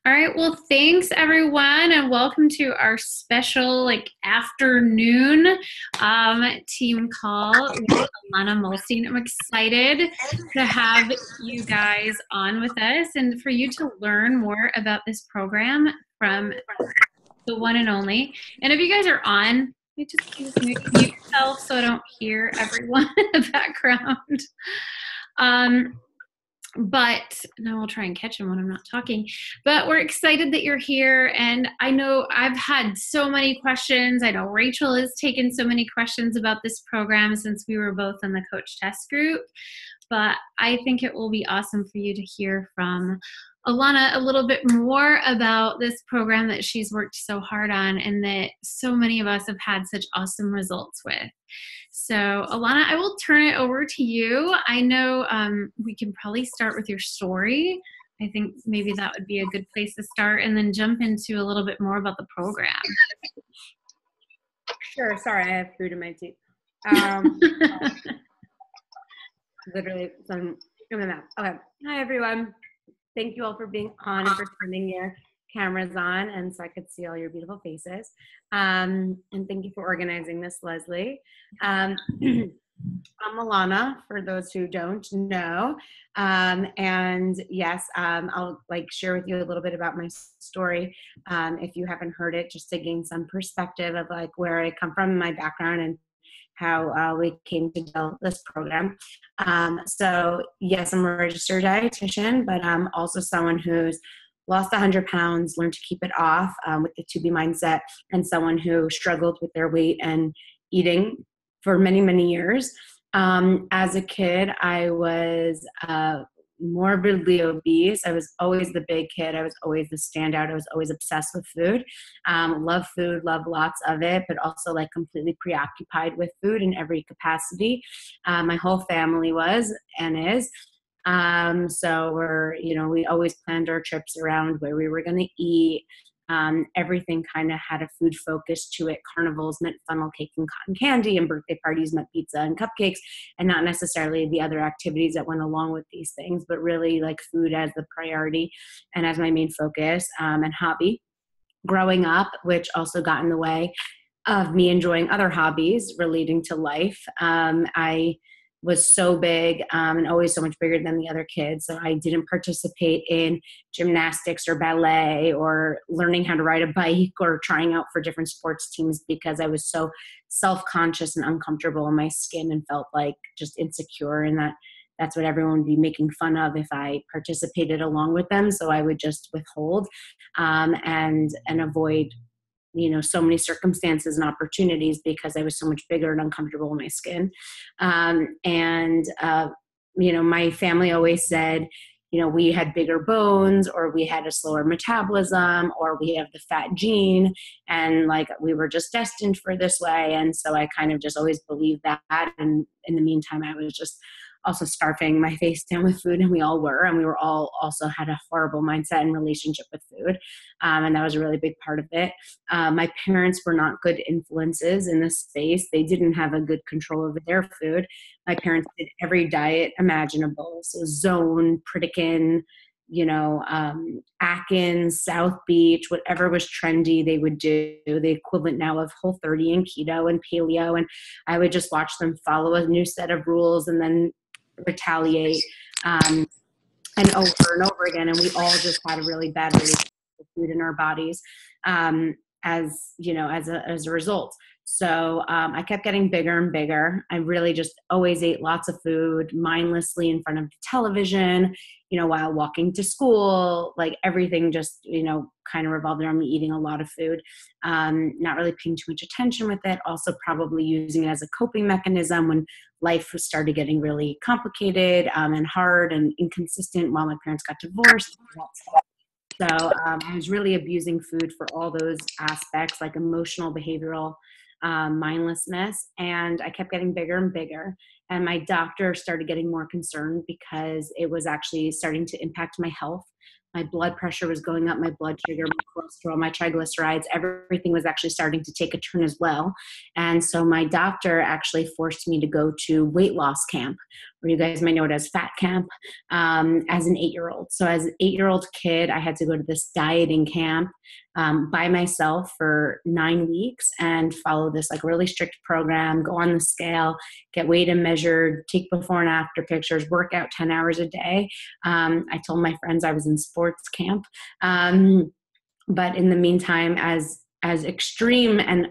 All right. Well, thanks everyone, and welcome to our special afternoon team call with Ilana Muhlstein. I'm excited to have you guys on with us and for you to learn more about this program from the one and only. And if you guys are on, you just mute yourself so I don't hear everyone in the background. But now I'll try and catch them when I'm not talking. But we're excited that you're here. And I know I've had so many questions. I know Rachel has taken so many questions about this program since we were both in the coach test group. But I think it will be awesome for you to hear from Ilana a little bit more about this program that she's worked so hard on and that so many of us have had such awesome results with. So, Ilana, I will turn it over to you. I know we can probably start with your story. I think maybe that would be a good place to start, and then jump into a little bit more about the program. Sure. Sorry, I have food in my teeth. Literally, some in my mouth. Okay. Hi, everyone. Thank you all for being on and for turning your cameras on, and so I could see all your beautiful faces. And thank you for organizing this, Leslie. I'm Ilana, for those who don't know. And yes, I'll share with you a little bit about my story if you haven't heard it, just to gain some perspective of where I come from, my background, and how we came to develop this program. So yes, I'm a registered dietitian, but I'm also someone who's lost 100 pounds, learned to keep it off with the to be mindset, and someone who struggled with their weight and eating for many, many years. As a kid, I was morbidly obese. I was always the big kid. I was always the standout. I was always obsessed with food. Love food, love lots of it, but also completely preoccupied with food in every capacity. My whole family was and is. So we always planned our trips around where we were going to eat. Everything kind of had a food focus to it. Carnivals meant funnel cake and cotton candy, and birthday parties meant pizza and cupcakes, and not necessarily the other activities that went along with these things, but really food as the priority and as my main focus and hobby. Growing up, which also got in the way of me enjoying other hobbies relating to life. I was so big and always so much bigger than the other kids. So I didn't participate in gymnastics or ballet or learning how to ride a bike or trying out for different sports teams because I was so self-conscious and uncomfortable in my skin and felt just insecure, and that's what everyone would be making fun of if I participated along with them. So I would just withhold and avoid so many circumstances and opportunities because I was so much bigger and uncomfortable in my skin. My family always said, we had bigger bones, or we had a slower metabolism, or we have the fat gene, and we were just destined for this way. And so I kind of just always believed that. And in the meantime, I was just also scarfing my face down with food, and we all were, and we were all also had a horrible mindset and relationship with food. And that was a really big part of it. My parents were not good influences in this space. They didn't have a good control over their food. My parents did every diet imaginable. So Zone, Pritikin, Atkins, South Beach, whatever was trendy, they would do the equivalent now of Whole30 and keto and paleo. And I would just watch them follow a new set of rules and then retaliate and over and over again. And we all just had a really bad relationship with food in our bodies as a result. So I kept getting bigger and bigger. I really just always ate lots of food mindlessly in front of the television, while walking to school. Everything just, kind of revolved around me eating a lot of food, not really paying too much attention with it. Also probably using it as a coping mechanism when life started getting really complicated and hard and inconsistent while my parents got divorced. So I was really abusing food for all those aspects, like emotional, behavioral, mindlessness. And I kept getting bigger and bigger. And my doctor started getting more concerned because it was actually starting to impact my health. My blood pressure was going up, my blood sugar, my cholesterol, my triglycerides, everything was actually starting to take a turn as well. And so my doctor actually forced me to go to weight loss camp or you guys might know it as fat camp, as an 8-year-old. So as an 8-year-old kid, I had to go to this dieting camp by myself for 9 weeks and follow this like really strict program, go on the scale, get weighed and measured, take before and after pictures, work out 10 hours a day. I told my friends I was in sports camp. But in the meantime, as extreme and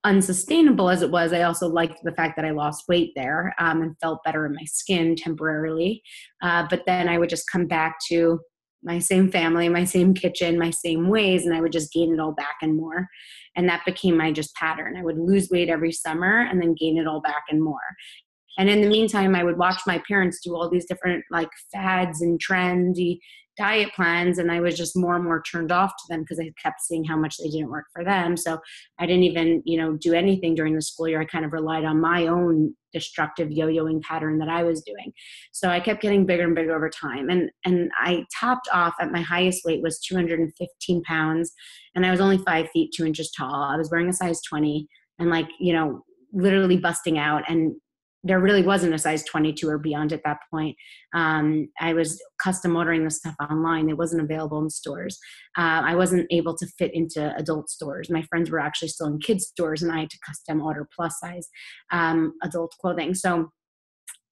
unsustainable as it was, I also liked the fact that I lost weight there, and felt better in my skin temporarily. But then I would just come back to my same family, my same kitchen, my same ways, and I would just gain it all back and more. And that became my just pattern. I would lose weight every summer and then gain it all back and more. And in the meantime, I would watch my parents do all these different like fads and trendy diet plans. And I was just more and more turned off to them because I kept seeing how much they didn't work for them. So I didn't even, do anything during the school year. I kind of relied on my own destructive yo-yoing pattern that I was doing. So I kept getting bigger and bigger over time. And I topped off at my highest weight was 215 pounds. And I was only 5 feet, 2 inches tall. I was wearing a size 20 and literally busting out. And there really wasn't a size 22 or beyond at that point. I was custom ordering the stuff online. It wasn't available in stores. I wasn't able to fit into adult stores. My friends were actually still in kids stores, and I had to custom order plus size adult clothing. So,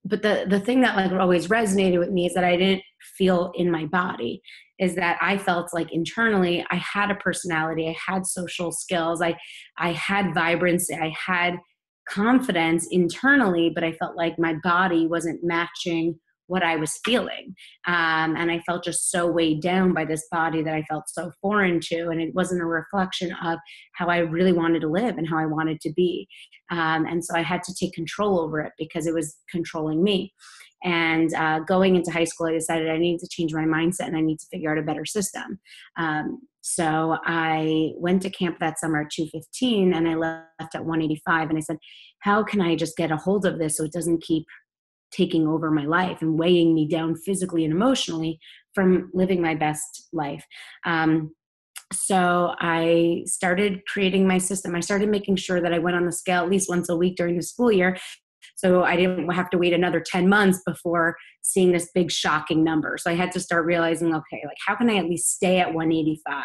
but the thing that like always resonated with me is that I didn't feel in my body, is that I felt like internally I had a personality, I had social skills, I had vibrancy, I had confidence internally, but I felt like my body wasn't matching what I was feeling. And I felt just so weighed down by this body that I felt so foreign to. And it wasn't a reflection of how I really wanted to live and how I wanted to be. And so I had to take control over it because it was controlling me. And going into high school, I decided I need to change my mindset and I need to figure out a better system. So I went to camp that summer at 215 and I left at 185. And I said, how can I just get a hold of this so it doesn't keep taking over my life and weighing me down physically and emotionally from living my best life? So I started creating my system. I started making sure that I went on the scale at least once a week during the school year, so I didn't have to wait another 10 months before seeing this big shocking number. So I had to start realizing, okay, like how can I at least stay at 185?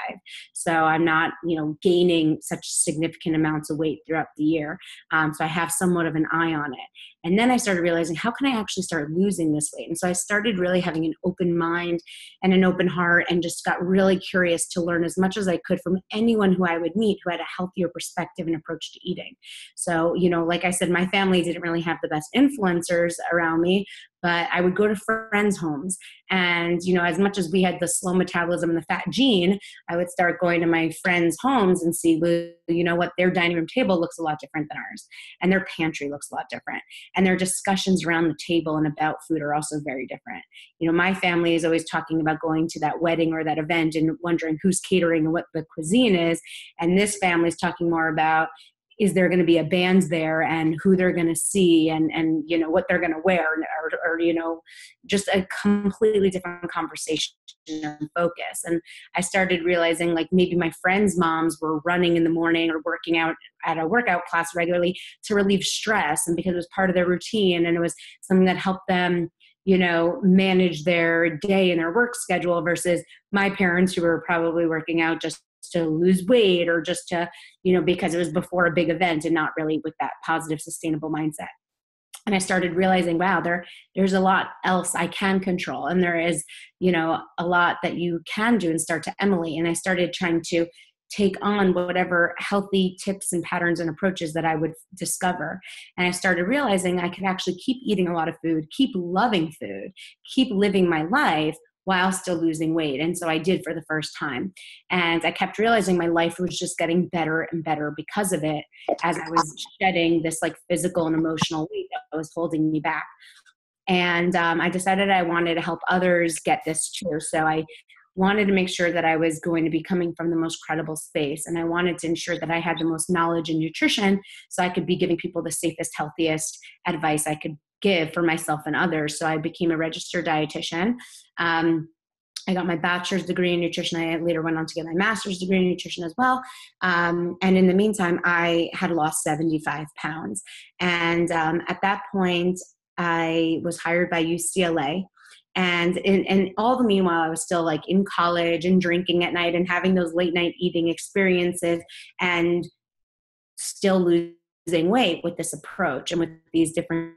So I'm not, gaining such significant amounts of weight throughout the year. So I have somewhat of an eye on it. And then I started realizing, how can I actually start losing this weight? And so I started really having an open mind and an open heart and just got really curious to learn as much as I could from anyone who I would meet who had a healthier perspective and approach to eating. So, like I said, my family didn't really have the best influencers around me, but I would go to friends' homes. And, as much as we had the slow metabolism and the fat gene, I would start going to my friends' homes and see, well, you know what, their dining room table looks a lot different than ours. And their pantry looks a lot different. And their discussions around the table and about food are also very different. My family is always talking about going to that wedding or that event and wondering who's catering and what the cuisine is. And this family is talking more about, is there going to be a band there and who they're going to see and what they're going to wear or just a completely different conversation and focus. And I started realizing like maybe my friends' moms were running in the morning or working out at a workout class regularly to relieve stress. And because it was part of their routine and it was something that helped them manage their day and their work schedule versus my parents who were probably working out just to lose weight or just to, because it was before a big event and not really with that positive, sustainable mindset. And I started realizing, wow, there's a lot else I can control. And there is, a lot that you can do and start to emulate. And I started trying to take on whatever healthy tips and patterns and approaches that I would discover. And I started realizing I could actually keep eating a lot of food, keep loving food, keep living my life while still losing weight. And so I did for the first time. And I kept realizing my life was just getting better and better because of it as I was shedding this like physical and emotional weight that was holding me back. And I decided I wanted to help others get this too. So I wanted to make sure that I was going to be coming from the most credible space. And I wanted to ensure that I had the most knowledge in nutrition so I could be giving people the safest, healthiest advice I could give for myself and others. So I became a registered dietitian. I got my bachelor's degree in nutrition. I later went on to get my master's degree in nutrition as well. And in the meantime, I had lost 75 pounds. And at that point, I was hired by UCLA. And in all the meanwhile, I was still like in college and drinking at night and having those late night eating experiences and still losing weight with this approach and with these different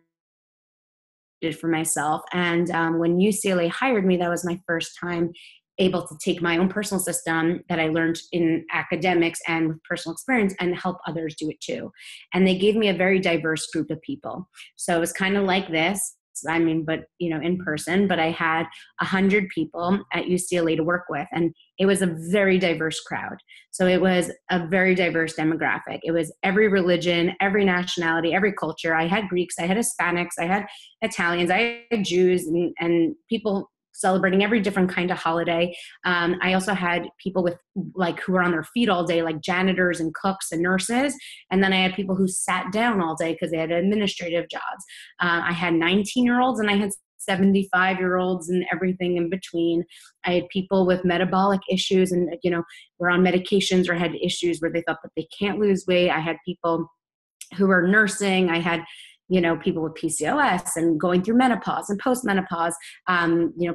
for myself. And when UCLA hired me, that was my first time able to take my own personal system that I learned in academics and with personal experience and help others do it too. And they gave me a very diverse group of people. So it was kind of like this. I mean, but in person, but I had 100 people at UCLA to work with, and it was a very diverse crowd. So it was a very diverse demographic. It was every religion, every nationality, every culture. I had Greeks, I had Hispanics, I had Italians, I had Jews, and people celebrating every different kind of holiday. I also had people with who were on their feet all day, like janitors and cooks and nurses. And then I had people who sat down all day because they had administrative jobs. I had 19-year-olds and I had 75-year-olds and everything in between. I had people with metabolic issues and, were on medications or had issues where they thought that they can't lose weight. I had people who were nursing. I had people with PCOS and going through menopause and postmenopause,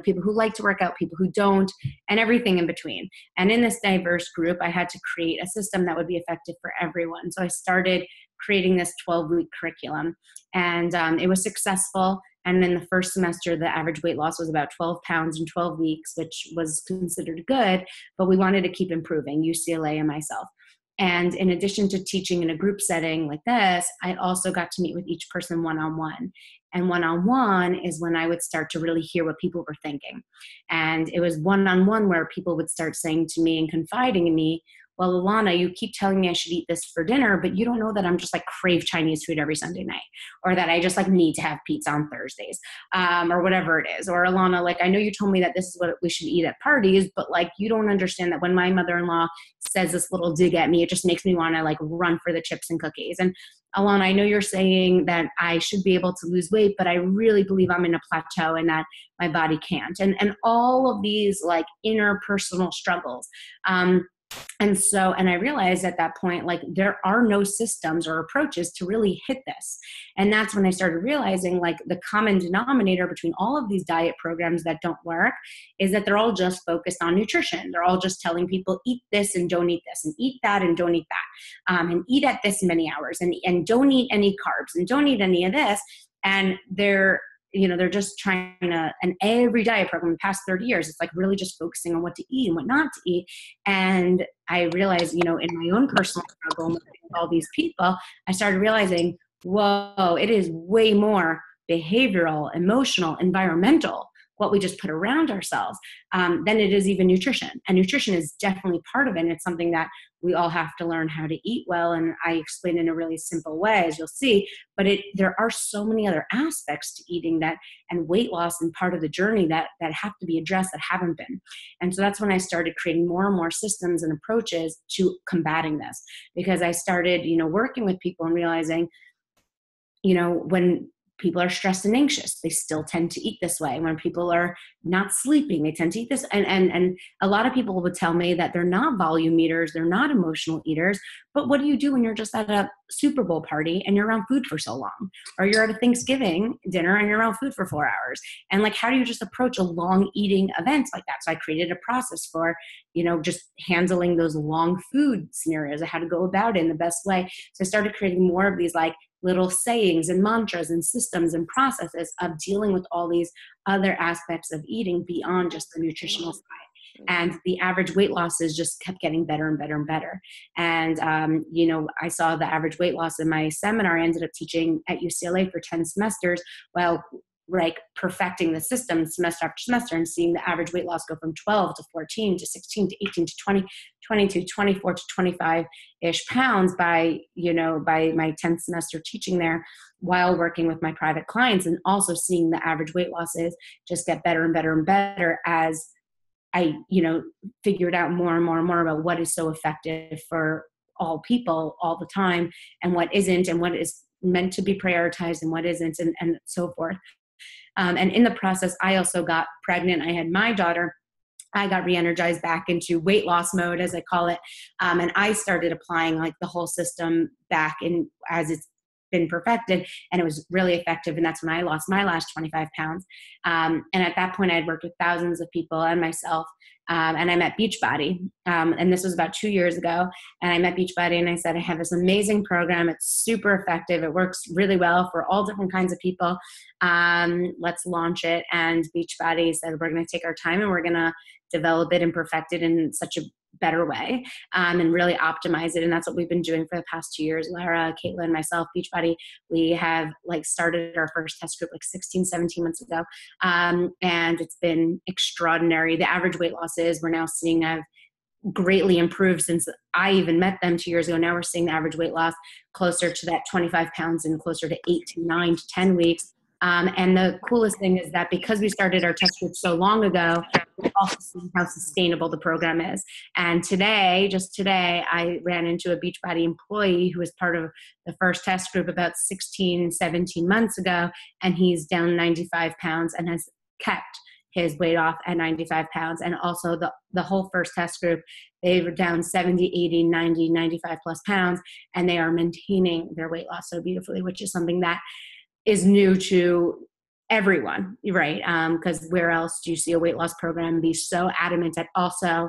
people who like to work out, people who don't, and everything in between. And in this diverse group, I had to create a system that would be effective for everyone. So I started creating this 12-week curriculum, and it was successful. And in the first semester, the average weight loss was about 12 pounds in 12 weeks, which was considered good, but we wanted to keep improving, UCLA and myself. And in addition to teaching in a group setting like this, I also got to meet with each person one-on-one. And one-on-one is when I would start to really hear what people were thinking. And it was one-on-one where people would start saying to me and confiding in me, well, Ilana, you keep telling me I should eat this for dinner, but you don't know that I'm just crave Chinese food every Sunday night, or that I just need to have pizza on Thursdays, or whatever it is. Or Ilana, I know you told me that this is what we should eat at parties, but you don't understand that when my mother-in-law says this little dig at me, it just makes me want to run for the chips and cookies. And Ilana, I know you're saying that I should be able to lose weight, but I really believe I'm in a plateau and that my body can't. And all of these interpersonal struggles. And I realized at that point, there are no systems or approaches to really hit this. And that's when I started realizing the common denominator between all of these diet programs that don't work is that they're all just focused on nutrition. They're all just telling people eat this and don't eat this, and eat that and don't eat that, and eat at this many hours, and don't eat any carbs and don't eat any of this. And they're just trying to, and every diet program in the past 30 years, it's really just focusing on what to eat and what not to eat. And I realized, in my own personal struggle with all these people, I started realizing, whoa, it is way more behavioral, emotional, environmental, what we just put around ourselves, than it is even nutrition. And nutrition is definitely part of it. And it's something that we all have to learn how to eat well. And I explain in a really simple way, as you'll see, but there are so many other aspects to eating and weight loss and part of the journey that have to be addressed that haven't been. And so that's when I started creating more and more systems and approaches to combating this, because I started, working with people and realizing, when people are stressed and anxious, they still tend to eat this way. When people are not sleeping, they tend to eat this. And a lot of people would tell me that they're not volume eaters, they're not emotional eaters. But what do you do when you're just at a Super Bowl party and you're around food for so long? Or you're at a Thanksgiving dinner and you're around food for 4 hours? And how do you just approach a long eating event like that? So I created a process for, just handling those long food scenarios and how to go about it in the best way. So I started creating more of these little sayings and mantras and systems and processes of dealing with all these other aspects of eating beyond just the nutritional side. And the average weight losses just kept getting better and better and better. And, I saw the average weight loss in my seminar. I ended up teaching at UCLA for 10 semesters while perfecting the system semester after semester, and seeing the average weight loss go from 12 to 14 to 16 to 18 to 20, 22, 24 to 25-ish pounds by my 10th semester teaching there, while working with my private clients, and also seeing the average weight losses just get better and better and better as I, figured out more and more and more about what is so effective for all people all the time, and what isn't, and what is meant to be prioritized and what isn't, and so forth. And in the process, I also got pregnant. I had my daughter. I got re-energized back into weight loss mode, as I call it. And I started applying the whole system back in as it's been perfected, and it was really effective. And that's when I lost my last 25 pounds. And at that point, I had worked with thousands of people and myself. And I met Beachbody. And this was about 2 years ago. And I met Beachbody and I said, I have this amazing program. It's super effective. It works really well for all different kinds of people. Let's launch it. And Beachbody said, we're going to take our time and we're going to develop it and perfect it in such a better way, and really optimize it. And that's what we've been doing for the past 2 years. Lara, Caitlin, myself, Beachbody, we have started our first test group 16, 17 months ago. And it's been extraordinary. The average weight losses we're now seeing have greatly improved since I even met them 2 years ago. Now we're seeing the average weight loss closer to that 25 pounds in closer to 8 to 9 to 10 weeks. And the coolest thing is that because we started our test group so long ago, we also see how sustainable the program is. And just today, I ran into a Beachbody employee who was part of the first test group about 16, 17 months ago, and he's down 95 pounds and has kept his weight off at 95 pounds. And also the whole first test group, they were down 70, 80, 90, 95 plus pounds, and they are maintaining their weight loss so beautifully, which is something that is new to everyone, right? Because where else do you see a weight loss program be so adamant at also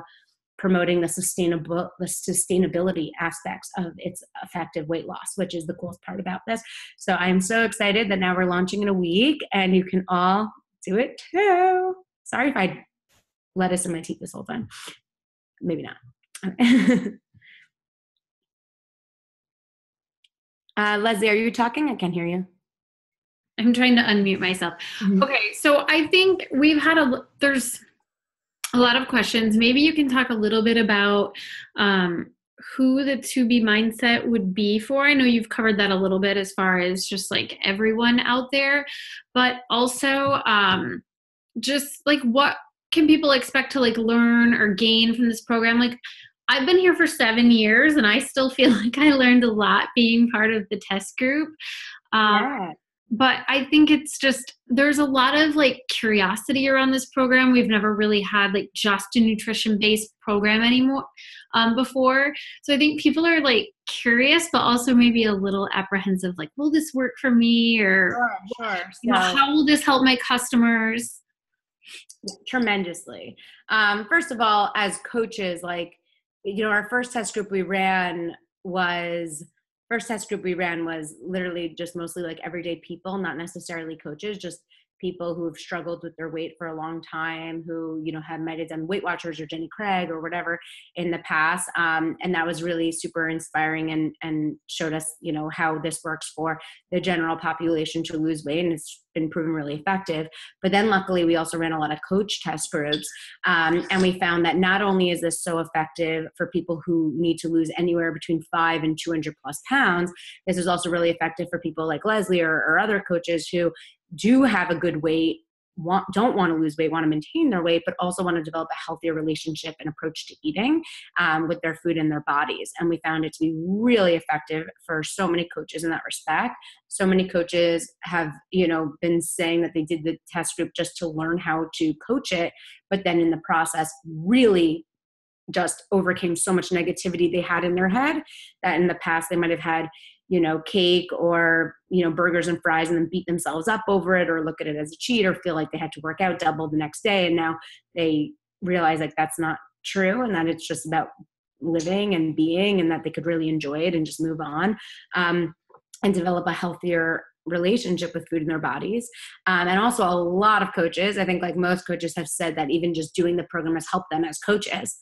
promoting the sustainability aspects of its effective weight loss, which is the coolest part about this. So I'm so excited that now we're launching in a week and you can all do it too. Sorry if I lettuce in my teeth this whole time. Maybe not. Leslie, are you talking? I can't hear you. I'm trying to unmute myself. Mm-hmm. Okay, so I think there's a lot of questions. Maybe you can talk a little bit about who the To Be mindset would be for. I know you've covered that a little bit as far as just everyone out there, but also just what can people expect to learn or gain from this program? I've been here for 7 years and I still feel like I learned a lot being part of the test group. Yeah. But I think it's there's a lot of curiosity around this program. We've never really had just a nutrition-based program anymore before. So I think people are curious, but also maybe a little apprehensive, will this work for me? Or sure. How will this help my customers? Tremendously. First of all, as coaches, our first test group we ran was literally just mostly everyday people, not necessarily coaches, just people who have struggled with their weight for a long time, who, might have done Weight Watchers or Jenny Craig or whatever in the past. And that was really super inspiring and showed us, how this works for the general population to lose weight. And it's been proven really effective. But then luckily we also ran a lot of coach test groups. And we found that not only is this so effective for people who need to lose anywhere between 5 and 200 plus pounds, this is also really effective for people like Leslie or other coaches who do have a good weight, don't want to lose weight, want to maintain their weight, but also want to develop a healthier relationship and approach to eating with their food and their bodies. And we found it to be really effective for so many coaches in that respect. So many coaches have, been saying that they did the test group just to learn how to coach it, but then in the process really just overcame so much negativity they had in their head that in the past they might have had cake or, burgers and fries and then beat themselves up over it or look at it as a cheat or feel like they had to work out double the next day. And now they realize that's not true and that it's just about living and being and that they could really enjoy it and just move on and develop a healthier relationship with food in their bodies. And also a lot of coaches, I think most coaches have said that even just doing the program has helped them as coaches,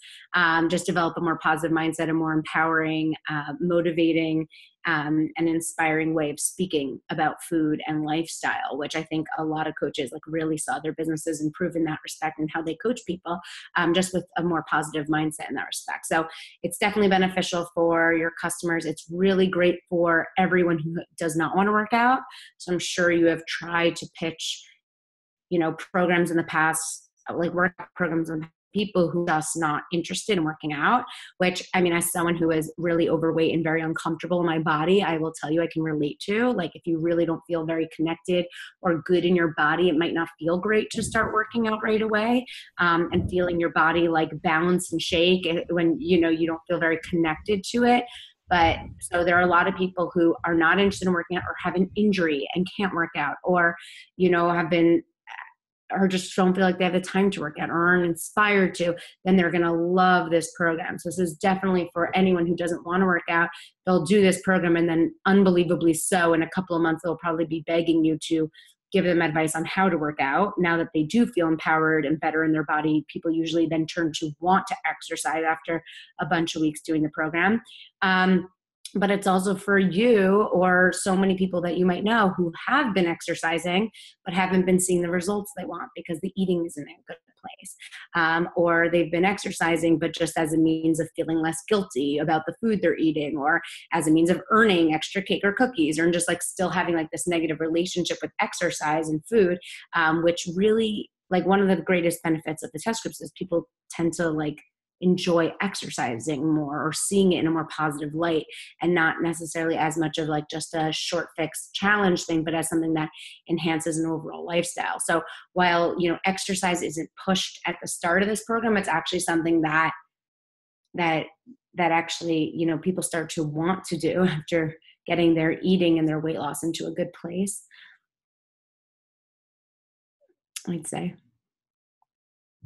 just develop a more positive mindset, a more empowering, motivating, and inspiring way of speaking about food and lifestyle, which I think a lot of coaches really saw their businesses improve in that respect and how they coach people, just with a more positive mindset in that respect. So it's definitely beneficial for your customers. It's really great for everyone who does not want to work out. So I'm sure you have tried to pitch, programs in the past, workout programs and people who are just not interested in working out, which, as someone who is really overweight and very uncomfortable in my body, I will tell you I can relate to. If you really don't feel very connected or good in your body, it might not feel great to start working out right away, and feeling your body bounce and shake when, you don't feel very connected to it. But so there are a lot of people who are not interested in working out or have an injury and can't work out, or, have been, or just don't feel like they have the time to work out or aren't inspired to, then they're going to love this program. So this is definitely for anyone who doesn't want to work out. They'll do this program, and then unbelievably so, in a couple of months, they'll probably be begging you to give them advice on how to work out. Now that they do feel empowered and better in their body, people usually then turn to want to exercise after a bunch of weeks doing the program. But it's also for you or so many people that you might know who have been exercising but haven't been seeing the results they want because the eating isn't in a good place. Or they've been exercising but just as a means of feeling less guilty about the food they're eating, or as a means of earning extra cake or cookies, or just like still having like this negative relationship with exercise and food, which really, like, one of the greatest benefits of the test groups is people tend to like enjoy exercising more or seeing it in a more positive light, and not necessarily as much of like just a short fix challenge thing, but as something that enhances an overall lifestyle. So while, exercise isn't pushed at the start of this program, it's actually something that actually, people start to want to do after getting their eating and their weight loss into a good place, I'd say.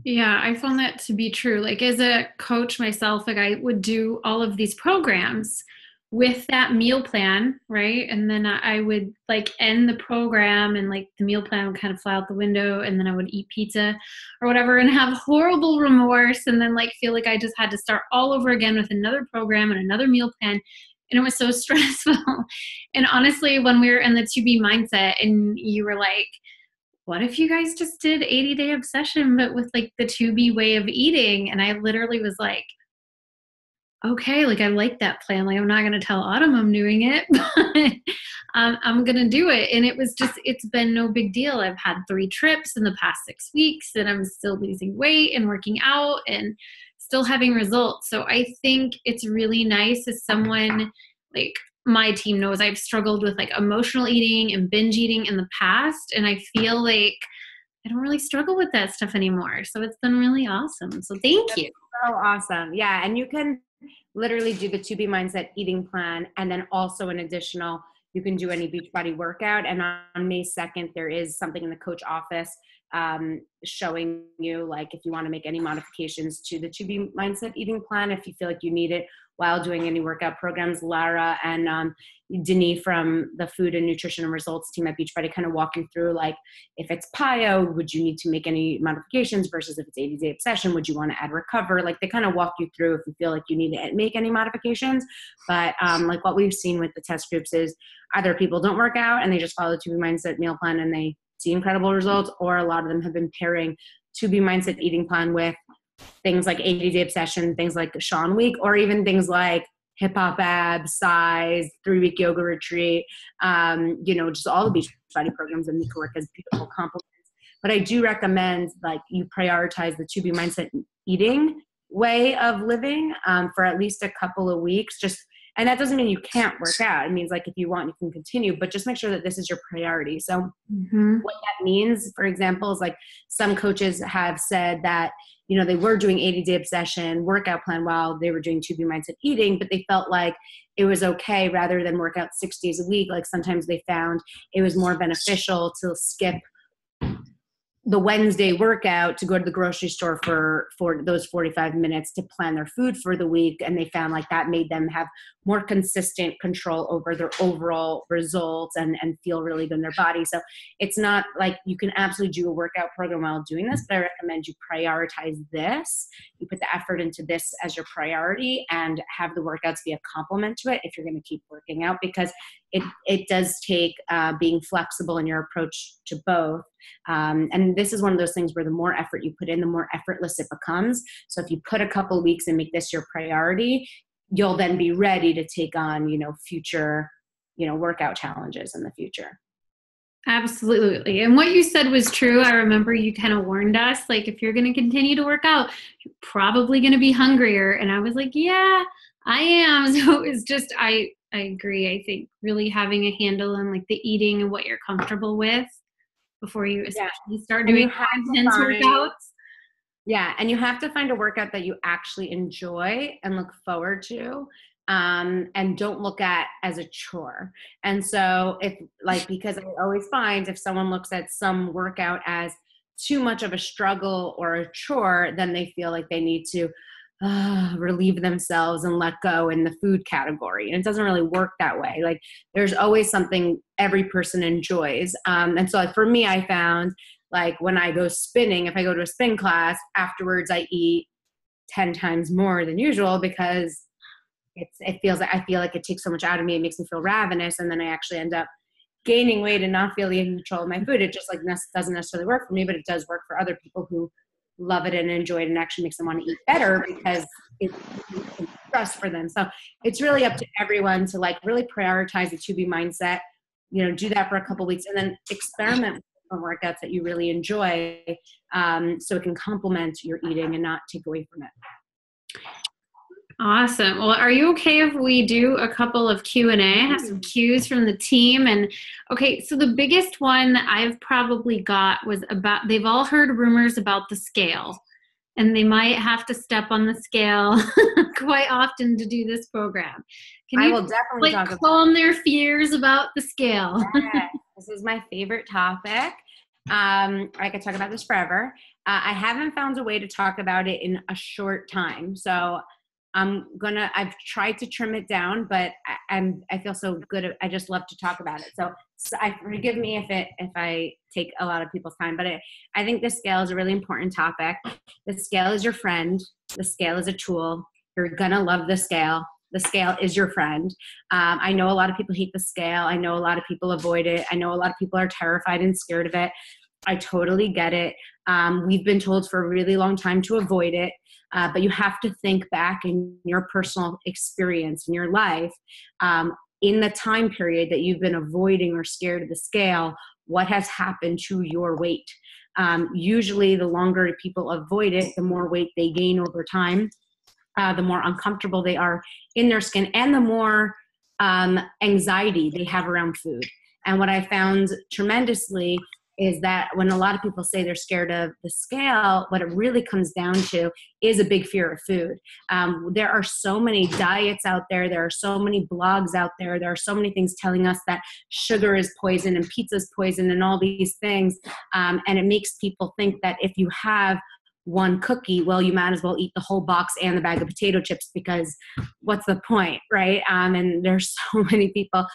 Yeah, I found that to be true. Like, as a coach myself, like, I would do all of these programs with that meal plan, right? And then I would like end the program, and like the meal plan would kind of fly out the window, and then I would eat pizza or whatever and have horrible remorse, and then like feel like I just had to start all over again with another program and another meal plan. And it was so stressful. And honestly, when we were in the 2B mindset and you were like, what if you guys just did 80-day obsession, but with like the 2B way of eating? And I literally was like, okay, like I like that plan. Like, I'm not going to tell Autumn I'm doing it, but I'm going to do it. And it's been no big deal. I've had 3 trips in the past 6 weeks, and I'm still losing weight and working out and still having results. So I think it's really nice as someone, like, my team knows I've struggled with like emotional eating and binge eating in the past. And I feel like I don't really struggle with that stuff anymore. So it's been really awesome. So thank you. So awesome. Yeah. And you can literally do the 2B mindset eating plan. And then also an additional, you can do any Beachbody workout. And on May 2nd, there is something in the coach office showing you, like, if you want to make any modifications to the 2B mindset eating plan, if you feel like you need it while doing any workout programs. Lara and Denis from the food and nutrition and results team at Beachbody kind of walking through, like, if it's PIO, would you need to make any modifications versus if it's 80-day obsession, would you want to add recover? Like, they kind of walk you through if you feel like you need to make any modifications. But like what we've seen with the test groups is either people don't work out and they just follow the 2B mindset meal plan and they see incredible results, or a lot of them have been pairing 2B mindset eating plan with things like 80-day obsession, things like Sean Week, or even things like hip hop abs, size, 3-week yoga retreat, just all the Beachbody programs that can work as beautiful complements. But I do recommend, like, you prioritize the 2B mindset eating way of living for at least a couple of weeks. And that doesn't mean you can't work out. It means, like, if you want, you can continue, but just make sure that this is your priority. So what that means, for example, is like some coaches have said that, they were doing 80-day obsession workout plan while they were doing 2B mindset eating, but they felt like it was okay rather than work out 6 days a week. Like, sometimes they found it was more beneficial to skip the Wednesday workout to go to the grocery store for those 45 minutes to plan their food for the week. And they found like that made them have more consistent control over their overall results and feel really good in their body. So it's not like you can absolutely do a workout program while doing this, but I recommend you prioritize this. You put the effort into this as your priority and have the workouts be a complement to it if you're going to keep working out, because it does take being flexible in your approach to both. And this is one of those things where the more effort you put in, the more effortless it becomes. So if you put a couple of weeks and make this your priority, you'll then be ready to take on, future, workout challenges in the future. Absolutely. And what you said was true. I remember you kind of warned us, like, if you're going to continue to work out, you're probably going to be hungrier. And I was like, yeah, I am. So it's just, I agree. I think really having a handle on like the eating and what you're comfortable with before you especially start doing intense workouts. Yeah, and you have to find a workout that you actually enjoy and look forward to, and don't look at as a chore. And so if like, because I always find if someone looks at some workout as too much of a struggle or a chore, then they feel like they need to relieve themselves and let go in the food category. And it doesn't really work that way. Like there's always something every person enjoys. And so like, for me, I found like when I go spinning, if I go to a spin class, afterwards I eat 10 times more than usual because it feels like I feel like it takes so much out of me. It makes me feel ravenous. And then I actually end up gaining weight and not feeling in control of my food. It just like doesn't necessarily work for me, but it does work for other people who love it and enjoy it and actually makes them want to eat better because it's stress for them. So it's really up to everyone to like really prioritize the 2B mindset, do that for a couple of weeks and then experiment with different workouts that you really enjoy, so it can complement your eating and not take away from it. Awesome. Well, are you okay if we do a couple of Q&A? I have some Q's from the team. And okay, so the biggest one I've probably got was about, they've all heard rumors about the scale and they might have to step on the scale quite often to do this program. Can you I will definitely talk about calm their fears about the scale? Yes, this is my favorite topic. I could talk about this forever. I haven't found a way to talk about it in a short time. So I've tried to trim it down, but I feel so good. I just love to talk about it. So forgive me if I take a lot of people's time, but I think the scale is a really important topic. The scale is your friend. The scale is a tool. You're going to love the scale. The scale is your friend. I know a lot of people hate the scale. I know a lot of people avoid it. I know a lot of people are terrified and scared of it. I totally get it. We've been told for a really long time to avoid it. But you have to think back in your personal experience in your life, in the time period that you've been avoiding or scared of the scale, what has happened to your weight? Usually the longer people avoid it, the more weight they gain over time, the more uncomfortable they are in their skin, and the more anxiety they have around food. And what I found tremendously is that when a lot of people say they're scared of the scale, what it really comes down to is a big fear of food. There are so many diets out there. There are so many blogs out there. There are so many things telling us that sugar is poison and pizza is poison and all these things. And it makes people think that if you have one cookie, well, you might as well eat the whole box and the bag of potato chips because what's the point, right? And there's so many people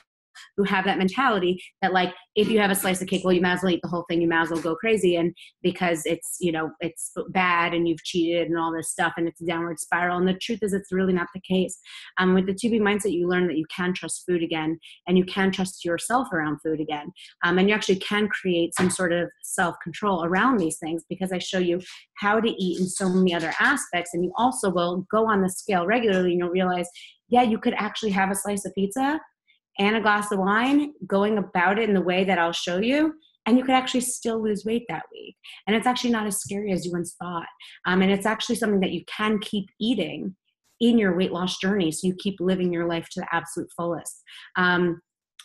who have that mentality that like, if you have a slice of cake, well, you might as well eat the whole thing. You might as well go crazy. And because it's, it's bad and you've cheated and all this stuff and it's a downward spiral. And the truth is it's really not the case. With the 2B mindset, you learn that you can trust food again and you can trust yourself around food again. And you actually can create some sort of self-control around these things because I show you how to eat in so many other aspects. And you also will go on the scale regularly and you'll realize, yeah, you could actually have a slice of pizza and a glass of wine, going about it in the way that I'll show you, and you could actually still lose weight that week. And it's actually not as scary as you once thought. And it's actually something that you can keep eating in your weight loss journey, so you keep living your life to the absolute fullest. And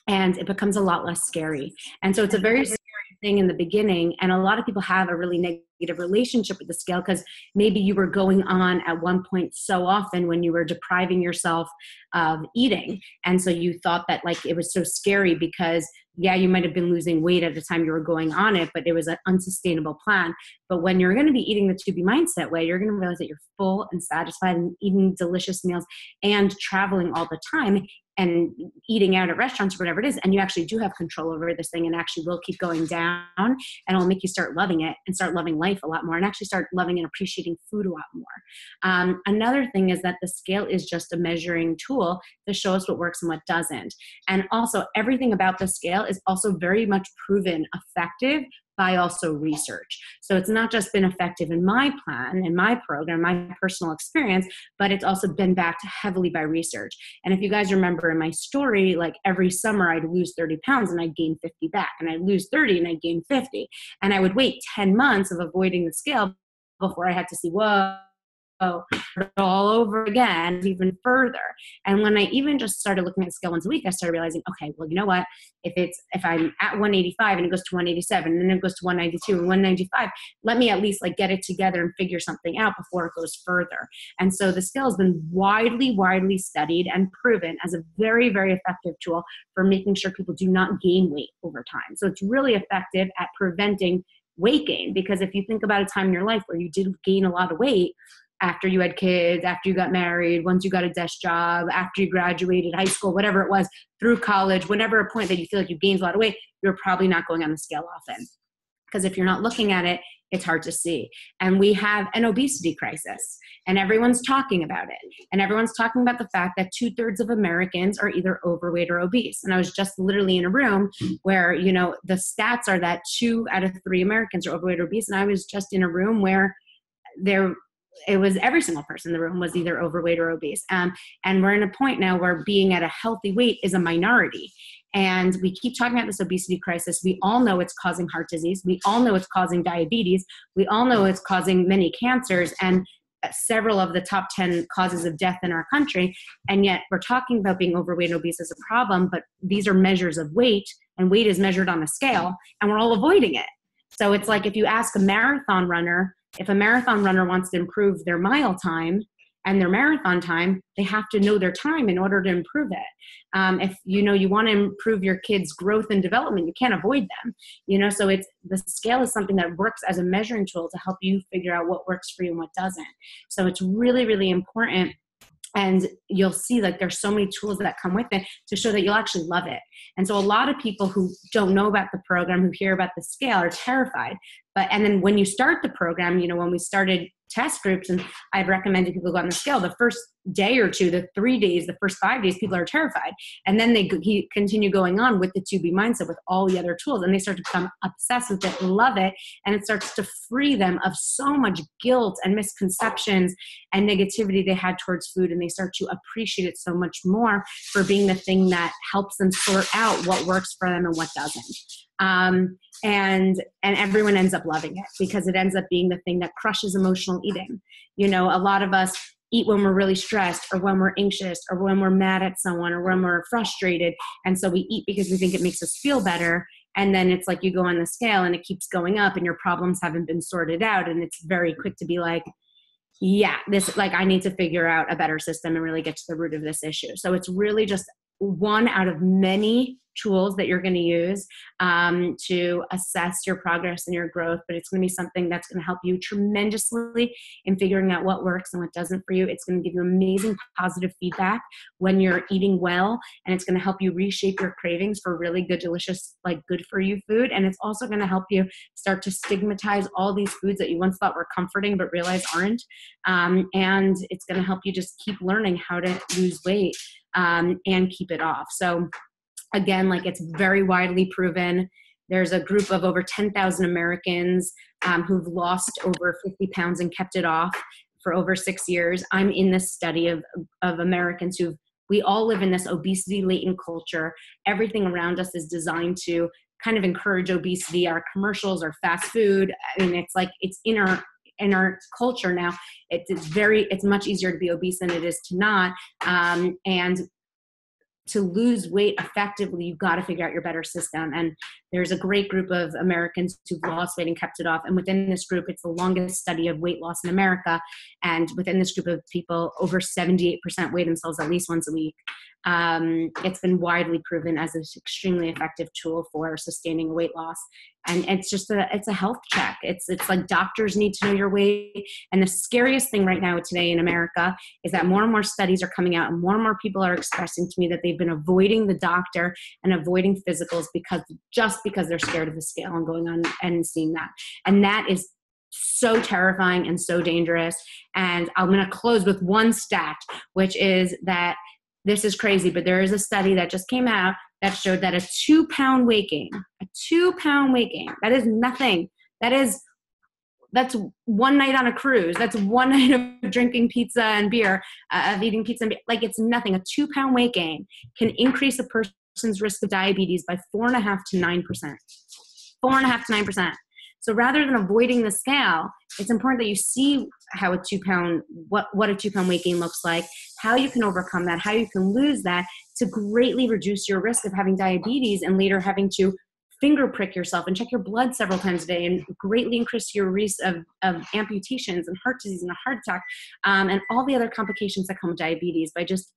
it becomes a lot less scary. And so it's a very scary thing in the beginning. And a lot of people have a really negative relationship with the scale because maybe you were going on at one point so often when you were depriving yourself of eating. And so you thought that like it was so scary because yeah, you might have been losing weight at the time you were going on it, but it was an unsustainable plan. But when you're going to be eating the 2B mindset way, you're going to realize that you're full and satisfied and eating delicious meals and traveling all the time and eating out at restaurants or whatever it is. And you actually do have control over this thing and actually will keep going down, and it'll make you start loving it and start loving life a lot more and actually start loving and appreciating food a lot more. Another thing is that the scale is just a measuring tool to show us what works and what doesn't. And also everything about the scale is also very much proven effective by also research. So it's not just been effective in my plan, in my program, my personal experience, but it's also been backed heavily by research. And if you guys remember in my story, like every summer I'd lose 30 pounds and I'd gain 50 back, and I'd lose 30 and I'd gain 50. And I would wait 10 months of avoiding the scale before I had to see, whoa, all over again, even further. And when I even just started looking at the scale once a week, I started realizing, okay, well, you know what? If I'm at 185 and it goes to 187 and then it goes to 192 and 195, let me at least like get it together and figure something out before it goes further. And so the scale has been widely studied and proven as a very, very effective tool for making sure people do not gain weight over time. So it's really effective at preventing weight gain, because if you think about a time in your life where you did gain a lot of weight, after you had kids, after you got married, once you got a desk job, after you graduated high school, whatever it was, through college, whenever a point that you feel like you gained a lot of weight, you're probably not going on the scale often. Because if you're not looking at it, it's hard to see. And we have an obesity crisis, and everyone's talking about it. And everyone's talking about the fact that 2/3 of Americans are either overweight or obese. And I was just literally in a room where, you know, the stats are that 2 out of 3 Americans are overweight or obese. And I was just in a room where it was every single person in the room was either overweight or obese. And we're in a point now where being at a healthy weight is a minority. And we keep talking about this obesity crisis. We all know it's causing heart disease. We all know it's causing diabetes. We all know it's causing many cancers and several of the top 10 causes of death in our country. And yet we're talking about being overweight and obese as a problem, but these are measures of weight, and weight is measured on a scale, and we're all avoiding it. So it's like if you ask a marathon runner, if a marathon runner wants to improve their mile time and their marathon time, they have to know their time in order to improve it. If you know you want to improve your kids' growth and development, you can't avoid them. You know, so it's the scale is something that works as a measuring tool to help you figure out what works for you and what doesn't. So it's really, really important. And you'll see like there's so many tools that come with it to show that you'll actually love it. And so a lot of people who don't know about the program, who hear about the scale, are terrified. And then when you start the program, you know, when we started test groups, and I've recommended people go on the scale, the first day or two, the 3 days, the first 5 days, people are terrified. And then they continue going on with the 2B mindset with all the other tools, and they start to become obsessed with it, love it, and it starts to free them of so much guilt and misconceptions and negativity they had towards food, and they start to appreciate it so much more for being the thing that helps them sort out what works for them and what doesn't. And everyone ends up loving it because it ends up being the thing that crushes emotional eating. You know, a lot of us eat when we're really stressed or when we're anxious or when we're mad at someone or when we're frustrated. And so we eat because we think it makes us feel better. And then it's like you go on the scale and it keeps going up and your problems haven't been sorted out. And it's very quick to be like, yeah, I need to figure out a better system and really get to the root of this issue. So it's really just one out of many tools that you're going to use to assess your progress and your growth, but it's going to be something that's going to help you tremendously in figuring out what works and what doesn't for you. It's going to give you amazing positive feedback when you're eating well, and it's going to help you reshape your cravings for really good, delicious, like good for you food. And it's also going to help you start to stigmatize all these foods that you once thought were comforting but realize aren't. And it's going to help you just keep learning how to lose weight and keep it off. So again, like it's very widely proven. There's a group of over 10,000 Americans who've lost over 50 pounds and kept it off for over 6 years. I'm in this study of Americans we all live in this obesity latent culture. Everything around us is designed to kind of encourage obesity. Our commercials are fast food. I mean, it's like it's in our culture now. It's much easier to be obese than it is to not. And to lose weight effectively, you've got to figure out your better system. And there's a great group of Americans who've lost weight and kept it off. And within this group, it's the longest study of weight loss in America. And within this group of people, over 78% weigh themselves at least once a week. It's been widely proven as an extremely effective tool for sustaining weight loss. And it's just it's a health check. It's like doctors need to know your weight. And the scariest thing right now today in America is that more and more studies are coming out and more people are expressing to me that they've been avoiding the doctor and avoiding physicals because they're scared of the scale and going on and seeing that. And that is so terrifying and so dangerous. And I'm going to close with one stat, which is that this is crazy, but there is a study that just came out that showed that a 2-pound weight gain, that is nothing. That's one night on a cruise. That's one night of drinking pizza and beer, of eating pizza and beer. Like it's nothing. A 2-pound weight gain can increase a person's risk of diabetes by 4.5 to 9%. 4.5 to 9%. So rather than avoiding the scale, it's important that you see how a 2-pound, what a 2-pound weight gain looks like, how you can overcome that, how you can lose that to greatly reduce your risk of having diabetes and later having to finger prick yourself and check your blood several times a day and greatly increase your risk of amputations and heart disease and a heart attack, and all the other complications that come with diabetes by just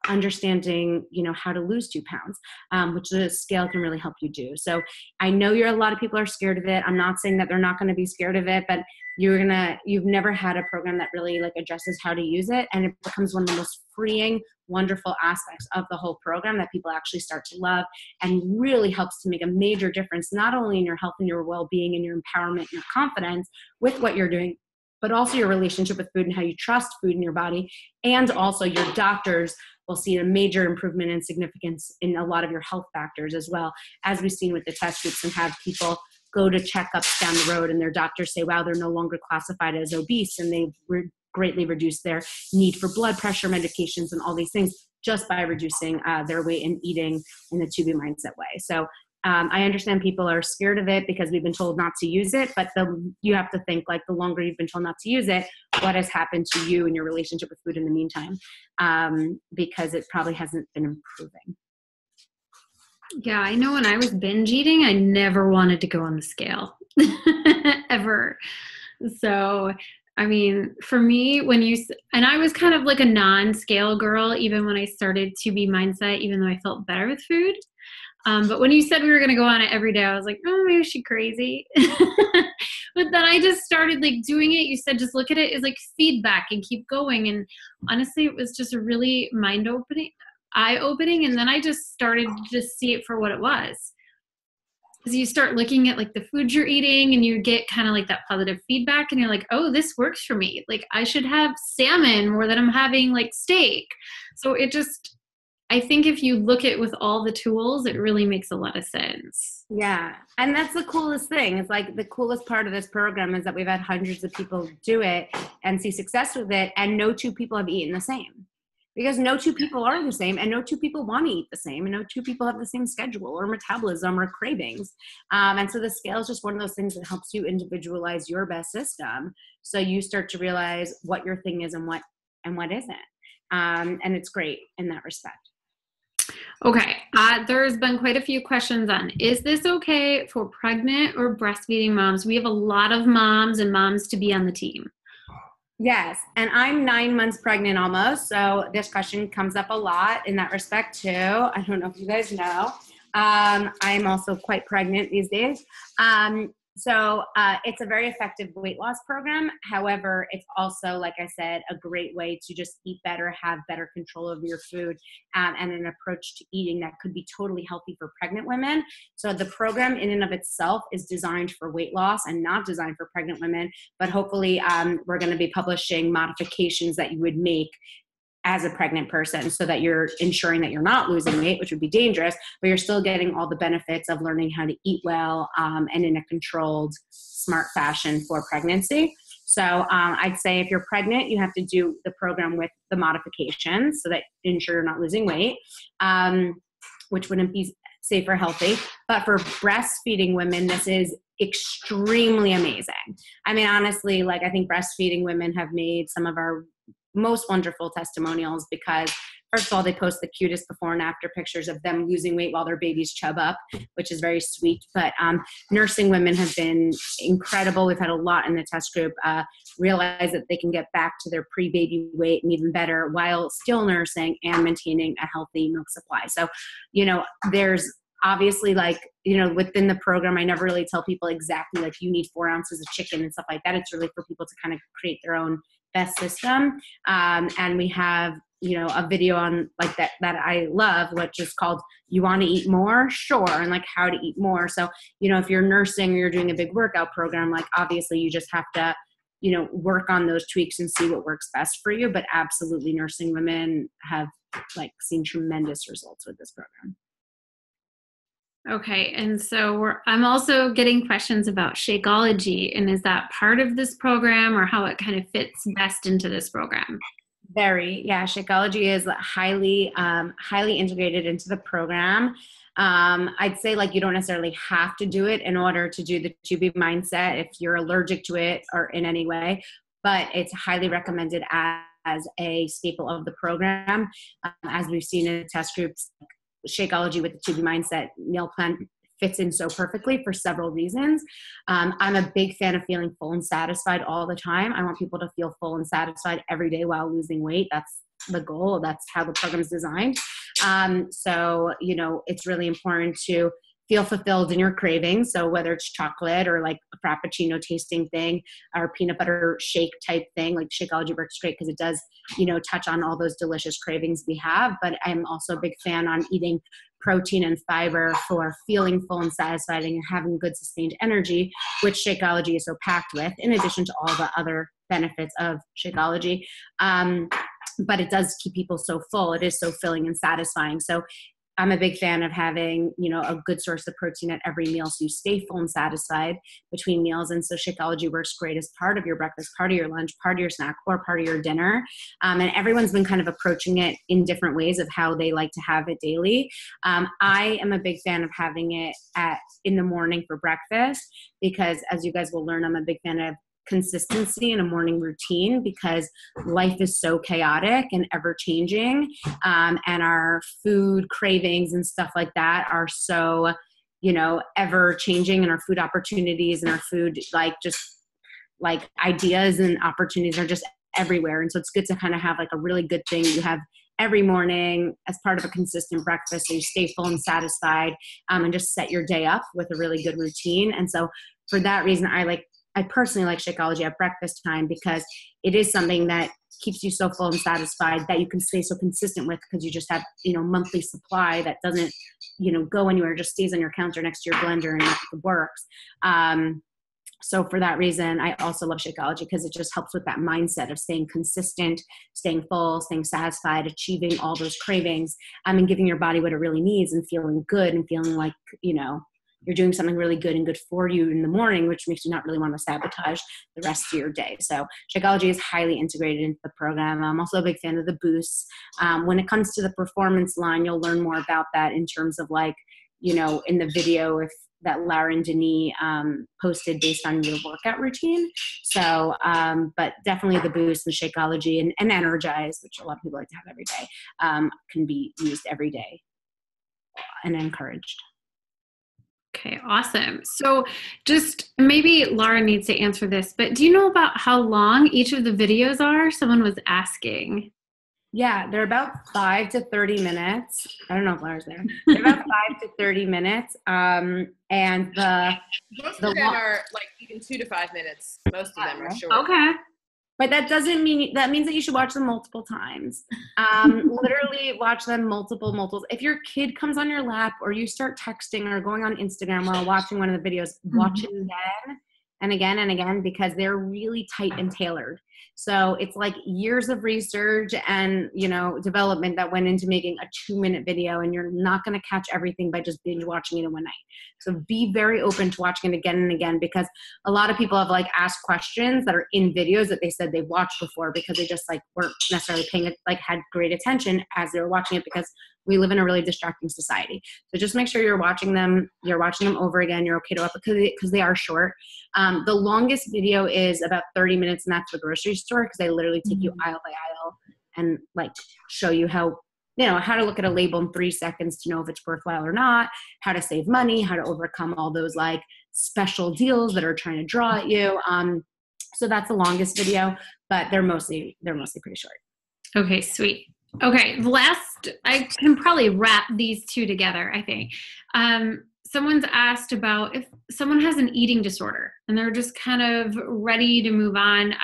understanding, how to lose 2 pounds, which the scale can really help you do. So I know a lot of people are scared of it. I'm not saying that they're not going to be scared of it, but you've never had a program that really like addresses how to use it. And it becomes one of the most freeing, wonderful aspects of the whole program that people actually start to love and really helps to make a major difference, not only in your health and your well-being and your empowerment and your confidence with what you're doing, but also your relationship with food and how you trust food in your body. And also your doctors will see a major improvement in significance in a lot of your health factors as well, as we've seen with the test groups and have people go to checkups down the road and their doctors say, wow, they're no longer classified as obese and they've greatly reduced their need for blood pressure medications and all these things just by reducing their weight and eating in the To Be Mindset way. So I understand people are scared of it because we've been told not to use it, but you have to think like the longer you've been told not to use it, what has happened to you and your relationship with food in the meantime, because it probably hasn't been improving. Yeah, I know when I was binge eating, I never wanted to go on the scale ever. So, I mean, for me, and I was kind of like a non-scale girl, even when I started To Be Mindset, even though I felt better with food. But when you said we were going to go on it every day, I was like, oh, maybe she's crazy. But then I just started like doing it. You said, just look at it as like feedback and keep going. And honestly, it was just a really eye-opening. And then I just started to just see it for what it was. Because you start looking at like the food you're eating and you get kind of like that positive feedback and you're like, oh, this works for me. Like I should have salmon more than I'm having like steak. So I think if you look at with all the tools, it really makes a lot of sense. Yeah. And that's the coolest thing. It's like the coolest part of this program is that we've had hundreds of people do it and see success with it. And no 2 people have eaten the same, because no 2 people are the same and no 2 people want to eat the same and no 2 people have the same schedule or metabolism or cravings. And so the scale is just one of those things that helps you individualize your best system. So you start to realize what your thing is and what isn't. And it's great in that respect. Okay, there's been quite a few questions on, is this okay for pregnant or breastfeeding moms? We have a lot of moms and moms to be on the team. Yes, and I'm 9 months pregnant almost, so this question comes up a lot in that respect too. I don't know if you guys know. I'm also quite pregnant these days. So it's a very effective weight loss program. However, it's also, like I said, a great way to just eat better, have better control over your food, and an approach to eating that could be totally healthy for pregnant women. So the program in and of itself is designed for weight loss and not designed for pregnant women. But hopefully we're going to be publishing modifications that you would make as a pregnant person so that you're ensuring that you're not losing weight, which would be dangerous, but you're still getting all the benefits of learning how to eat well and in a controlled, smart fashion for pregnancy. So I'd say if you're pregnant, you have to do the program with the modifications so that ensure you're not losing weight, which wouldn't be safe or healthy. But for breastfeeding women, this is extremely amazing. I mean, honestly, like I think breastfeeding women have made some of our most wonderful testimonials because first of all, they post the cutest before and after pictures of them losing weight while their babies chub up, which is very sweet. But nursing women have been incredible. We've had a lot in the test group realize that they can get back to their pre-baby weight and even better while still nursing and maintaining a healthy milk supply. So, there's obviously within the program, I never really tell people exactly like you need 4 ounces of chicken and stuff like that. It's really for people to kind of create their own best system. And we have, a video on like that I love, which is called You Want to Eat More? Sure. And like how to eat more. So, if you're nursing or you're doing a big workout program, like obviously you just have to, work on those tweaks and see what works best for you. But absolutely nursing women have like seen tremendous results with this program. Okay, and so I'm also getting questions about Shakeology, and is that part of this program or how it kind of fits best into this program? Very, yeah. Shakeology is highly integrated into the program. I'd say like you don't necessarily have to do it in order to do the 2B mindset if you're allergic to it or in any way, but it's highly recommended as a staple of the program. As we've seen in test groups, Shakeology with the 2B mindset meal plan fits in so perfectly for several reasons. I'm a big fan of feeling full and satisfied all the time. I want people to feel full and satisfied every day while losing weight. That's the goal. That's how the program's designed. So, you know, it's really important to feel fulfilled in your cravings. So whether it's chocolate or like a Frappuccino tasting thing or peanut butter shake type thing, like Shakeology works great because it does, you know, touch on all those delicious cravings we have. But I'm also a big fan on eating protein and fiber for feeling full and satisfied and having good sustained energy, which Shakeology is so packed with, in addition to all the other benefits of Shakeology. But it does keep people so full. It is so filling and satisfying. So I'm a big fan of having, you know, a good source of protein at every meal so you stay full and satisfied between meals. And so Shakeology works great as part of your breakfast, part of your lunch, part of your snack, or part of your dinner. And everyone's been kind of approaching it in different ways of how they like to have it daily. I am a big fan of having it in the morning for breakfast because, as you guys will learn, I'm a big fan of consistency in a morning routine because life is so chaotic and ever changing, and our food cravings and stuff like that are so, you know, ever changing, and our food opportunities and our food like ideas and opportunities are just everywhere. And so it's good to kind of have like a really good thing you have every morning as part of a consistent breakfast so you stay full and satisfied, and just set your day up with a really good routine. And so for that reason, I personally like Shakeology at breakfast time because it is something that keeps you so full and satisfied that you can stay so consistent with because you just have, you know, monthly supply that doesn't, you know, go anywhere, just stays on your counter next to your blender and it works. So for that reason, I also love Shakeology because it just helps with that mindset of staying consistent, staying full, staying satisfied, achieving all those cravings, and giving your body what it really needs and feeling good and feeling like, you know, you're doing something really good and good for you in the morning, which makes you not really want to sabotage the rest of your day. So Shakeology is highly integrated into the program. I'm also a big fan of the boosts. When it comes to the performance line, you'll learn more about that in terms of like, you know, in the video that Lara and Denis posted based on your workout routine. So, but definitely the boost and Shakeology and Energize, which a lot of people like to have every day, can be used every day and encouraged. Okay, awesome. So just maybe Laura needs to answer this, but do you know about how long each of the videos are? Someone was asking. Yeah, they're about 5 to 30 minutes. I don't know if Laura's there. They're about 5 to 30 minutes. And most of them are like even 2 to 5 minutes. Most of them are short. Okay. But that doesn't mean, that means that you should watch them multiple times. Literally watch them multiple. If your kid comes on your lap or you start texting or going on Instagram while watching one of the videos, watch it again and again and again because they're really tight and tailored. So it's like years of research and, you know, development that went into making a 2-minute video, and you're not going to catch everything by just binge watching it in one night. So be very open to watching it again and again because a lot of people have like asked questions that are in videos that they said they've watched before because they just like weren't necessarily paying it, like had great attention as they were watching it because we live in a really distracting society. So just make sure you're watching them over again. You're okay to up because they are short. The longest video is about 30 minutes, and that's the grocery store because they literally take you aisle by aisle and like show you how, you know, how to look at a label in 3 seconds to know if it's worthwhile or not, how to save money, how to overcome all those like special deals that are trying to draw at you. So that's the longest video, but they're mostly pretty short. Okay, sweet. Okay, I can probably wrap these two together, I think. Someone's asked about if someone has an eating disorder and they're just kind of ready to move on.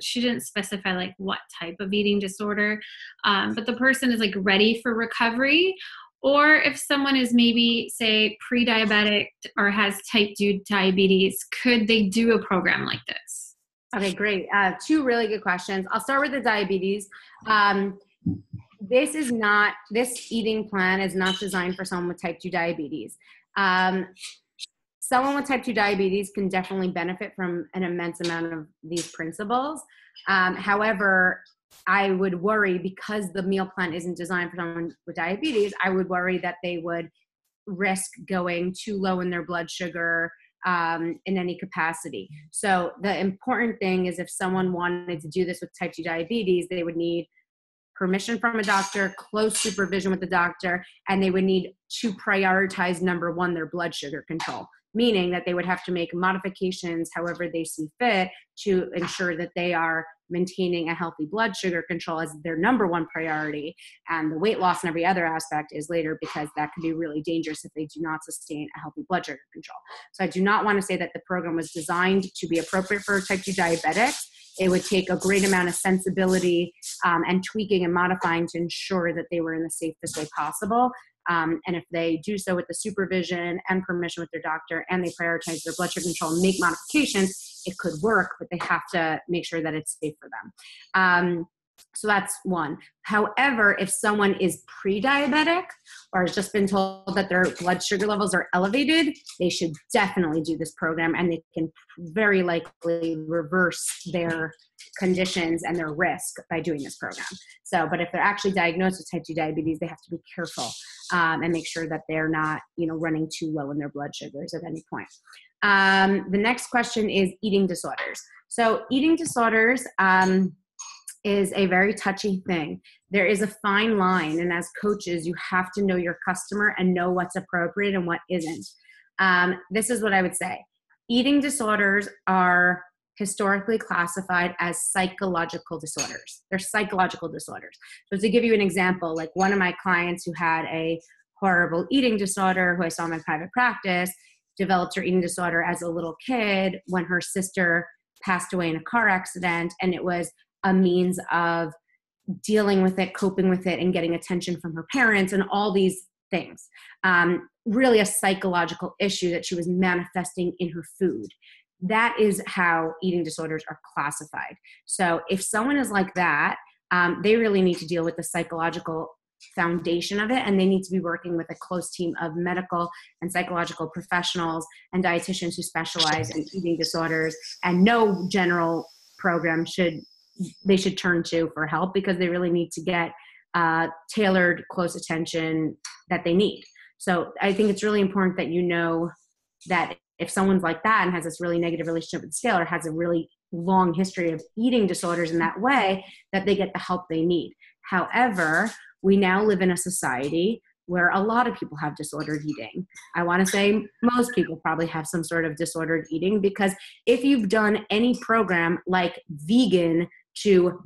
She didn't specify like what type of eating disorder, but the person is like ready for recovery. Or if someone is maybe, say, pre-diabetic or has type 2 diabetes, could they do a program like this? Okay, great. 2 really good questions. I'll start with the diabetes. This eating plan is not designed for someone with type 2 diabetes. Someone with type 2 diabetes can definitely benefit from an immense amount of these principles. However, I would worry because the meal plan isn't designed for someone with diabetes, I would worry that they would risk going too low in their blood sugar in any capacity. So the important thing is if someone wanted to do this with type 2 diabetes, they would need permission from a doctor, close supervision with the doctor, and they would need to prioritize, number one, their blood sugar control, meaning that they would have to make modifications however they see fit to ensure that they are maintaining a healthy blood sugar control as their number one priority. And the weight loss and every other aspect is later, because that could be really dangerous if they do not sustain a healthy blood sugar control. So I do not want to say that the program was designed to be appropriate for type 2 diabetics. It would take a great amount of sensibility and tweaking and modifying to ensure that they were in the safest way possible. And if they do so with the supervision and permission with their doctor, and they prioritize their blood sugar control and make modifications, it could work, but they have to make sure that it's safe for them. So that's one. However, if someone is pre-diabetic or has just been told that their blood sugar levels are elevated, they should definitely do this program, and they can very likely reverse their conditions and their risk by doing this program. So, but if they're actually diagnosed with type 2 diabetes, they have to be careful and make sure that they're not, running too low in their blood sugars at any point. The next question is eating disorders. So eating disorders is a very touchy thing. There is a fine line, and as coaches, you have to know your customer and know what's appropriate and what isn't. This is what I would say. Eating disorders are historically classified as psychological disorders. They're psychological disorders. So to give you an example, like one of my clients who had a horrible eating disorder, who I saw in my private practice, developed her eating disorder as a little kid when her sister passed away in a car accident, and it was a means of dealing with it, coping with it, and getting attention from her parents and all these things. Really a psychological issue that she was manifesting in her food. That is how eating disorders are classified. So if someone is like that, they really need to deal with the psychological foundation of it, and they need to be working with a close team of medical and psychological professionals and dietitians who specialize in eating disorders, and no general program they should turn to for help, because they really need to get tailored, close attention that they need. So I think it's really important that you know that if someone's like that and has this really negative relationship with the scale, or has a really long history of eating disorders in that way, that they get the help they need. However, we now live in a society where a lot of people have disordered eating. I want to say most people probably have some sort of disordered eating, because if you've done any program like vegan to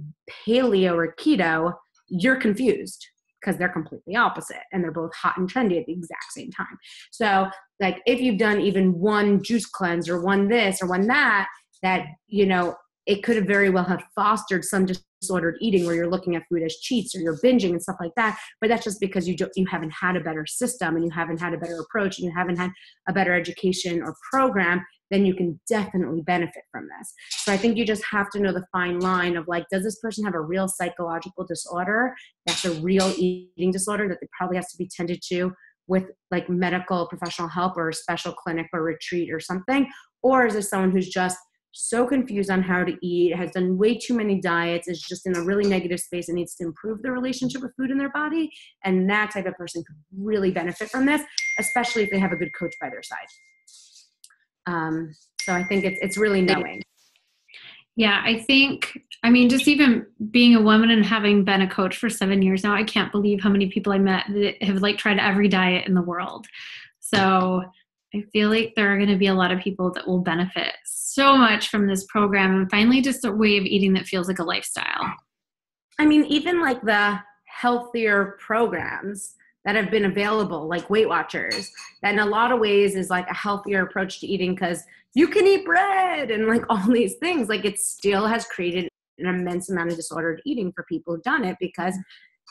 paleo or keto, you're confused, because they're completely opposite, and they're both hot and trendy at the exact same time. So like if you've done even one juice cleanse or one this or one that, it could have very well have fostered some disordered eating where you're looking at food as cheats or you're binging and stuff like that. But that's just because you haven't had a better system, and you haven't had a better approach, and you haven't had a better education or program. Then you can definitely benefit from this. So I think you just have to know the fine line of like, does this person have a real psychological disorder that's a real eating disorder that probably has to be tended to with like medical professional help or a special clinic or retreat or something? Or is this someone who's just so confused on how to eat, has done way too many diets, is just in a really negative space and needs to improve their relationship with food in their body? And that type of person could really benefit from this, especially if they have a good coach by their side. So I think it's really knowing. Yeah, just even being a woman and having been a coach for 7 years now, I can't believe how many people I met that have like tried every diet in the world. So I feel like there are going to be a lot of people that will benefit so much from this program, and finally just a way of eating that feels like a lifestyle. I mean, even like the healthier programs that have been available, like Weight Watchers, that in a lot of ways is like a healthier approach to eating, because you can eat bread and like all these things. Like it still has created an immense amount of disordered eating for people who've done it, because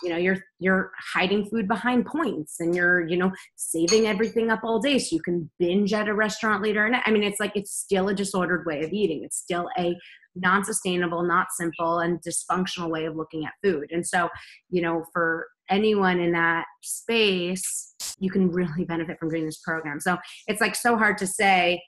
you're hiding food behind points, and you're saving everything up all day so you can binge at a restaurant later. And I mean, it's still a disordered way of eating. It's still a non-sustainable, not simple, and dysfunctional way of looking at food. And so, for anyone in that space, you can really benefit from doing this program. So it's like so hard to say,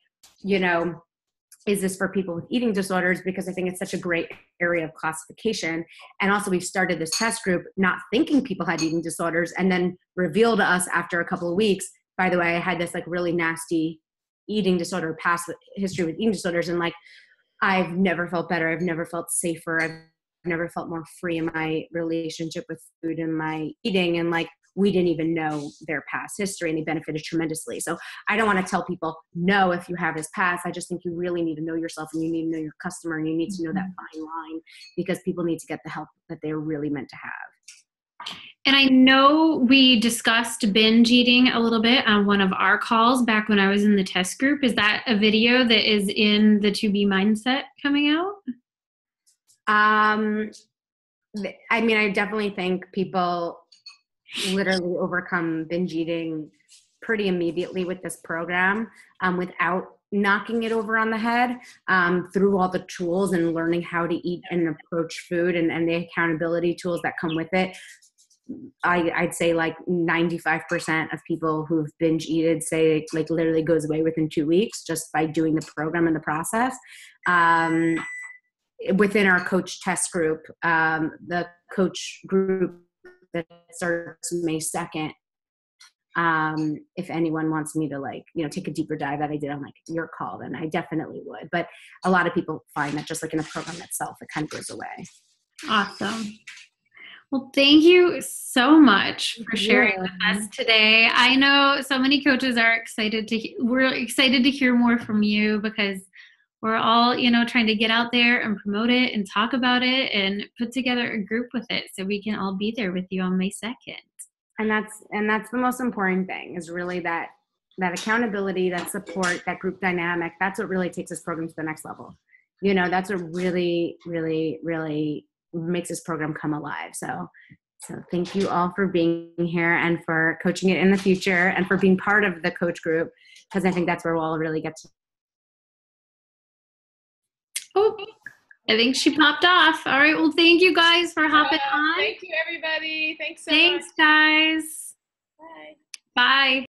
is this for people with eating disorders? Because I think it's such a great area of classification. And also we've started this test group not thinking people had eating disorders, and then reveal to us after a couple of weeks, by the way, I had this like really nasty eating disorder, past history with eating disorders. And like, I've never felt better. I've never felt safer. I've never felt more free in my relationship with food and my eating. And like, we didn't even know their past history, and they benefited tremendously. So I don't want to tell people, no, if you have this past. I just think you really need to know yourself, and you need to know your customer, and you need to know that fine line, because people need to get the help that they're really meant to have. And I know we discussed binge eating a little bit on one of our calls back when I was in the test group. Is that a video that is in the To Be Mindset coming out? I mean, I definitely think people literally overcome binge eating pretty immediately with this program, without knocking it over on the head, through all the tools and learning how to eat and approach food, and the accountability tools that come with it. I'd say like 95% of people who've binge eaten say it like literally goes away within 2 weeks just by doing the program and the process. Within our coach test group, the coach group that starts May 2nd, if anyone wants me to like, take a deeper dive that I did on like your call, then I definitely would. But a lot of people find that just like in the program itself, it kind of goes away. Awesome. Well, thank you so much for sharing with us today. I know so many coaches are excited we're excited to hear more from you, because we're all, trying to get out there and promote it and talk about it and put together a group with it so we can all be there with you on May 2nd. And that's the most important thing, is really that accountability, that support, that group dynamic. That's what really takes this program to the next level. That's what really, really, really makes this program come alive. So thank you all for being here and for coaching it in the future and for being part of the coach group, because I think that's where we'll all really get to. Oh, I think she popped off. All right. Well, thank you guys for hopping on. Thank you, everybody. Thanks so much. Thanks, guys. Bye. Bye.